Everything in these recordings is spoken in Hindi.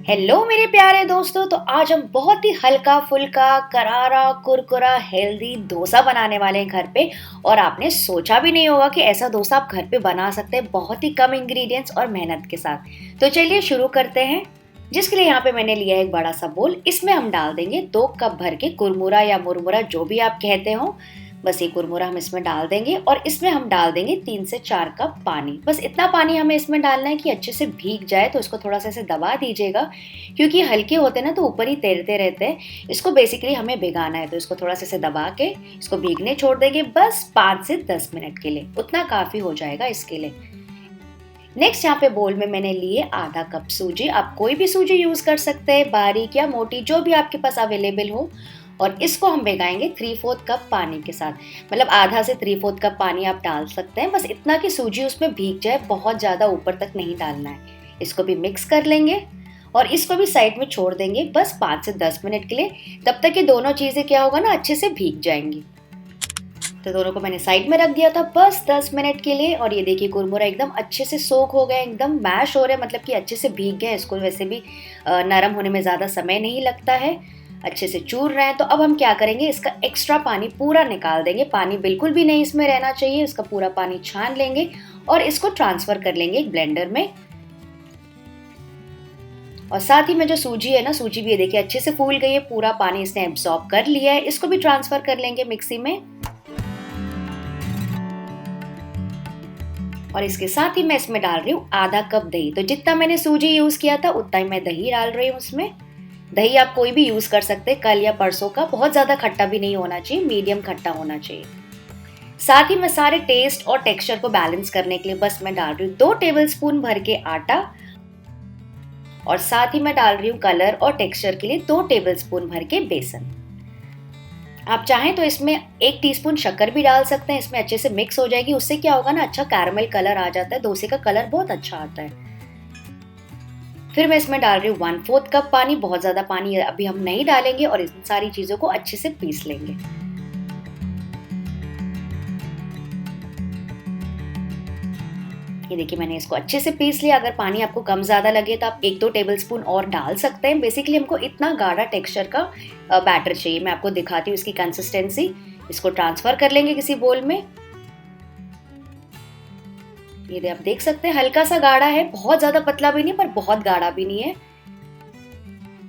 हेलो मेरे प्यारे दोस्तों। तो आज हम बहुत ही हल्का फुल्का करारा कुरकुरा हेल्दी डोसा बनाने वाले हैं घर पे। और आपने सोचा भी नहीं होगा कि ऐसा डोसा आप घर पे बना सकते हैं बहुत ही कम इंग्रेडिएंट्स और मेहनत के साथ। तो चलिए शुरू करते हैं। जिसके लिए यहाँ पे मैंने लिया है एक बड़ा सा बोल। इसमें हम डाल देंगे 2 कप भर के कुरमुरा या मुरमुरा जो भी आप कहते हो। बस ये कुरमुरा हम इसमें डाल देंगे और इसमें हम डाल देंगे 3 से 4 कप पानी। बस इतना पानी हमें इसमें डालना है कि अच्छे से भीग जाए। तो इसको थोड़ा सा ऐसे दबा दीजिएगा क्योंकि हल्के होते हैं ना तो ऊपर ही तैरते रहते हैं। इसको बेसिकली हमें भिगाना है तो इसको थोड़ा सा ऐसे दबा के इसको भीगने छोड़ देंगे बस 5 से 10 मिनट के लिए। उतना काफी हो जाएगा इसके लिए। नेक्स्ट यहाँ पे बोल में मैंने लिए आधा कप सूजी। आप कोई भी सूजी यूज कर सकते हैं, बारीक या मोटी जो भी आपके पास अवेलेबल हो। और इसको हम भिगाएंगे 3/4 कप पानी के साथ। मतलब आधा से 3/4 कप पानी आप डाल सकते हैं, बस इतना कि सूजी उसमें भीग जाए, बहुत ज़्यादा ऊपर तक नहीं डालना है। इसको भी मिक्स कर लेंगे और इसको भी साइड में छोड़ देंगे बस 5 से 10 मिनट के लिए। तब तक ये दोनों चीज़ें क्या होगा ना, अच्छे से भीग जाएंगी। तो दोनों को मैंने साइड में रख दिया था बस 10 मिनट के लिए। और ये देखिए कुरमुरा एकदम अच्छे से सोख हो गए, एकदम मैश हो रहे हैं, मतलब कि अच्छे से भीग गए। इसको वैसे भी नरम होने में ज़्यादा समय नहीं लगता है, अच्छे से चूर रहे हैं। तो अब हम क्या करेंगे, इसका एक्स्ट्रा पानी पूरा निकाल देंगे। पानी बिल्कुल भी नहीं इसमें रहना चाहिए, इसका पूरा पानी छान लेंगे और इसको ट्रांसफर कर लेंगे एक ब्लेंडर में। और साथ ही में जो सूजी है ना, सूजी भी ये देखिए अच्छे से फूल गई है, पूरा पानी इसने एब्सॉर्ब कर लिया है। इसको भी ट्रांसफर कर लेंगे मिक्सी में। और इसके साथ ही मैं इसमें डाल रही हूँ आधा कप दही। तो जितना मैंने सूजी यूज किया था उतना ही मैं दही डाल रही हूँ उसमें। दही आप कोई भी यूज कर सकते हैं, कल या परसों का। बहुत ज्यादा खट्टा भी नहीं होना चाहिए, मीडियम खट्टा होना चाहिए। साथ ही मैं सारे टेस्ट और टेक्सचर को बैलेंस करने के लिए बस मैं डाल रही हूँ 2 टेबलस्पून भर के आटा। और साथ ही मैं डाल रही हूँ कलर और टेक्सचर के लिए 2 टेबलस्पून भर के बेसन। आप चाहें तो इसमें 1 टीस्पून शक्कर भी डाल सकते हैं, इसमें अच्छे से मिक्स हो जाएगी। उससे क्या होगा ना, अच्छा कैरमल कलर आ जाता है, डोसे का कलर बहुत अच्छा आता है। फिर मैं इसमें डाल रही हूँ 1/4 कप पानी। बहुत ज्यादा पानी अभी हम नहीं डालेंगे और इन सारी चीजों को अच्छे से पीस लेंगे। ये देखिए मैंने इसको अच्छे से पीस लिया। अगर पानी आपको कम ज्यादा लगे तो आप 1-2 टेबलस्पून और डाल सकते हैं। बेसिकली हमको इतना गाढ़ा टेक्सचर का बैटर चाहिए। मैं आपको दिखाती हूँ इसकी कंसिस्टेंसी। इसको ट्रांसफर कर लेंगे किसी बोल में। ये आप देख सकते हैं हल्का सा गाढ़ा है, बहुत ज्यादा पतला भी नहीं पर बहुत गाढ़ा भी नहीं है।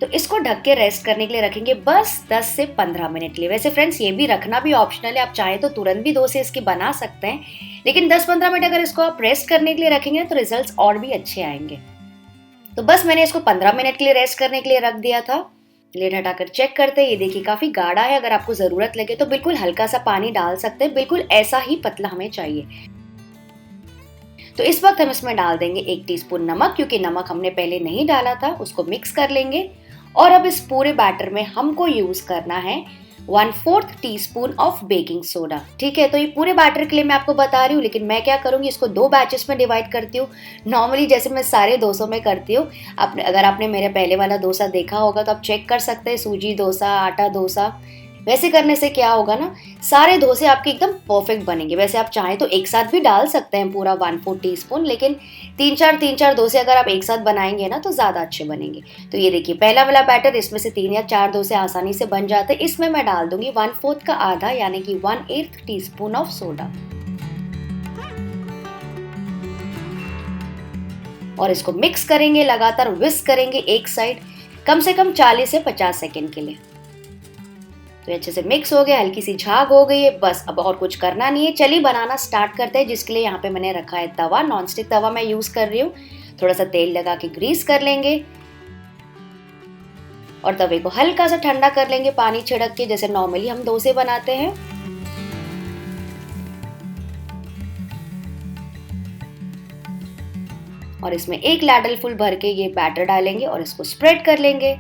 तो इसको ढक के रेस्ट करने के लिए रखेंगे बस 10 से 15 मिनट के लिए। वैसे फ्रेंड्स ये भी रखना भी ऑप्शनल है, आप चाहे तो तुरंत भी डोसे इसके बना सकते हैं, लेकिन 10-15 मिनट अगर इसको आप रेस्ट करने के लिए रखेंगे तो रिजल्ट्स और भी अच्छे आएंगे। तो बस मैंने इसको 15 मिनट के लिए रेस्ट करने के लिए रख दिया था। लिड हटाकर चेक करते हैं, ये देखिए काफी गाढ़ा है। अगर आपको जरूरत लगे तो बिल्कुल हल्का सा पानी डाल सकते हैं, बिल्कुल ऐसा ही पतला हमें चाहिए। तो इस वक्त हम इसमें डाल देंगे 1 टीस्पून नमक, क्योंकि नमक हमने पहले नहीं डाला था। उसको मिक्स कर लेंगे और अब इस पूरे बैटर में हमको यूज करना है 1/4 टीस्पून ऑफ बेकिंग सोडा। ठीक है, तो ये पूरे बैटर के लिए मैं आपको बता रही हूँ, लेकिन मैं क्या करूँगी, इसको 2 बैचेस में डिवाइड करती हूँ। नॉर्मली जैसे मैं सारे डोसों में करती हूँ। अगर आपने मेरे पहले वाला डोसा देखा होगा तो आप चेक कर सकते हैं, सूजी डोसा, आटा डोसा। वैसे करने से क्या होगा ना, सारे डोसे आपके एकदम परफेक्ट बनेंगे। वैसे आप चाहें तो एक साथ भी डाल सकते हैं पूरा 1/4 टीस्पून, लेकिन 3-4 डोसे अगर आप एक साथ बनाएंगे ना तो ज़्यादा अच्छे बनेंगे। तो ये देखिए पहला वाला बैटर, इसमें से 3 या 4 डोसे आसानी से बन जाते हैं। इसमें मैं डाल दूंगी 1/4 का आधा यानी कि 1/8 टीस्पून ऑफ सोडा। और इसको मिक्स करेंगे, लगातार विस्क करेंगे एक साइड, कम से कम 40 से 50 सेकेंड के लिए। तो अच्छे से मिक्स हो गया, हल्की सी झाग हो गई है, बस अब और कुछ करना नहीं है। चलिए बनाना स्टार्ट करते हैं। जिसके लिए यहाँ पे मैंने रखा है तवा, नॉन स्टिक तवा मैं यूज कर रही हूँ। थोड़ा सा तेल लगा के ग्रीस कर लेंगे और तवे को हल्का सा ठंडा कर लेंगे पानी छिड़क के, जैसे नॉर्मली हम डोसे बनाते हैं। और इसमें 1 लैडल फुल भर के ये बैटर डालेंगे और इसको स्प्रेड कर लेंगे।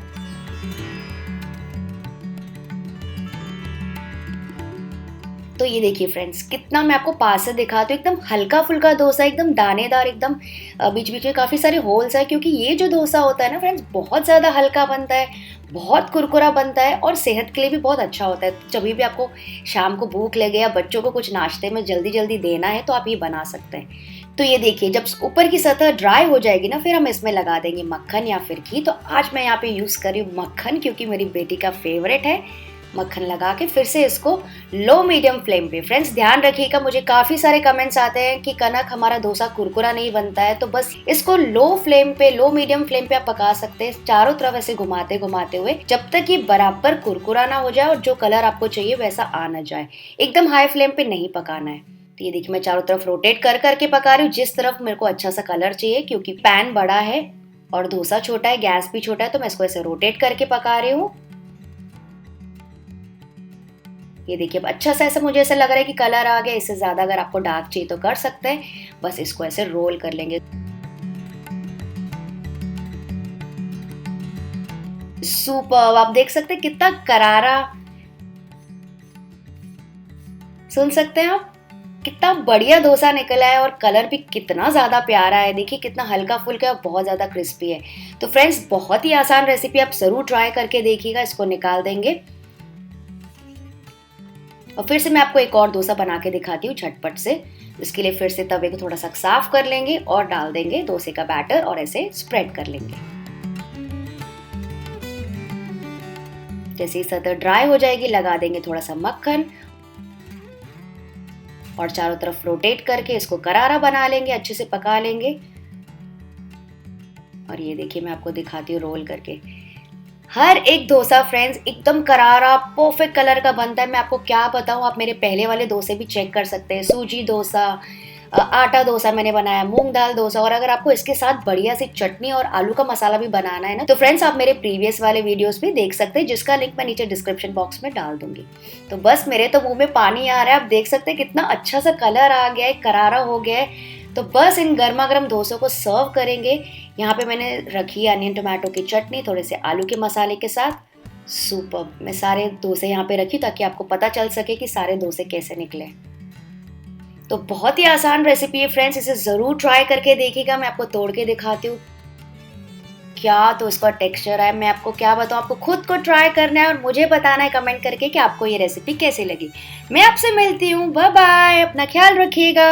तो ये देखिए फ्रेंड्स, कितना मैं आपको पास से दिखाती हूँ, एकदम हल्का फुल्का डोसा, एकदम दानेदार, एकदम बीच बीच में काफ़ी सारे होल्स है, क्योंकि ये जो डोसा होता है ना फ्रेंड्स, बहुत ज़्यादा हल्का बनता है, बहुत कुरकुरा बनता है और सेहत के लिए भी बहुत अच्छा होता है। जब भी आपको शाम को भूख लगे या बच्चों को कुछ नाश्ते में जल्दी जल्दी देना है तो आप ये बना सकते हैं। तो ये देखिए जब ऊपर की सतह ड्राई हो जाएगी ना, फिर हम इसमें लगा देंगे मक्खन या फिर घी। तो आज मैं यहाँ पे यूज़ कर रही हूँ मक्खन, क्योंकि मेरी बेटी का फेवरेट है। मक्खन लगा के फिर से इसको लो मीडियम फ्लेम पे। फ्रेंड्स ध्यान रखिएगा, मुझे काफ़ी सारे कमेंट्स आते हैं कि कनक हमारा डोसा कुरकुरा नहीं बनता है, तो बस इसको लो फ्लेम पे, लो मीडियम फ्लेम पे आप पका सकते हैं, चारों तरफ ऐसे घुमाते घुमाते हुए, जब तक ये बराबर कुरकुरा ना हो जाए और जो कलर आपको चाहिए वैसा आ ना जाए। एकदम हाई फ्लेम पे नहीं पकाना है। तो ये देखिए मैं चारों तरफ रोटेट कर करके पका रही हूँ, जिस तरफ मेरे को अच्छा सा कलर चाहिए, क्योंकि पैन बड़ा है और डोसा छोटा है, गैस भी छोटा है, तो मैं इसको ऐसे रोटेट करके पका रही हूँ। ये देखिए अब अच्छा सा ऐसा मुझे ऐसा लग रहा है कि कलर आ गया। इससे ज़्यादा अगर आपको डार्क चाहिए तो कर सकते हैं। बस इसको ऐसे रोल कर लेंगे। सुपर्ब! आप देख सकते हैं कितना करारा, सुन सकते हैं आप कितना बढ़िया डोसा निकला है और कलर भी कितना ज़्यादा प्यारा है। देखिए कितना हल्का फुल्का है और बहुत ज़्यादा क्रिस्पी है। तो फ्रेंड्स बहुत ही आसान रेसिपी, आप ज़रूर ट्राई करके देखिएगा। इसको निकाल देंगे और फिर से मैं आपको एक और डोसा बना के दिखाती हूँ झटपट से। इसके लिए फिर से तवे को थोड़ा सा साफ कर लेंगे और डाल देंगे डोसे का बैटर और ऐसे स्प्रेड कर लेंगे। जैसे ही सतह ड्राई हो जाएगी लगा देंगे थोड़ा सा मक्खन और चारों तरफ रोटेट करके इसको करारा बना लेंगे, अच्छे से पका लेंगे। और ये देखिए मैं आपको दिखाती हूँ रोल करके। हर एक डोसा फ्रेंड्स एकदम करारा परफेक्ट कलर का बनता है। मैं आपको क्या बताऊँ, आप मेरे पहले वाले डोसे भी चेक कर सकते हैं। सूजी डोसा, आटा डोसा मैंने बनाया, मूंग दाल डोसा, और अगर आपको इसके साथ बढ़िया सी चटनी और आलू का मसाला भी बनाना है ना, तो फ्रेंड्स आप मेरे प्रीवियस वाले वीडियोस भी देख सकते हैं, जिसका लिंक मैं नीचे डिस्क्रिप्शन बॉक्स में डाल दूंगी। तो बस मेरे तो मुंह में पानी आ रहा है। आप देख सकते हैं कितना अच्छा सा कलर आ गया है, करारा हो गया है। तो बस इन गर्मा गर्म डोसों को सर्व करेंगे। यहाँ पे मैंने रखी है अनियन टोमेटो की चटनी थोड़े से आलू के मसाले के साथ। सुपर! मैं सारे डोसे यहाँ पे रखी ताकि आपको पता चल सके कि सारे डोसे कैसे निकले। तो बहुत ही आसान रेसिपी है फ्रेंड्स, इसे ज़रूर ट्राई करके देखिएगा। मैं आपको तोड़ के दिखाती हूँ क्या तो इसका टेक्सचर है। मैं आपको क्या बताऊँ, आपको खुद को ट्राई करना है और मुझे बताना है कमेंट करके कि आपको ये रेसिपी कैसी लगी। मैं आपसे मिलती हूँ, बाय बाय, अपना ख्याल रखिएगा।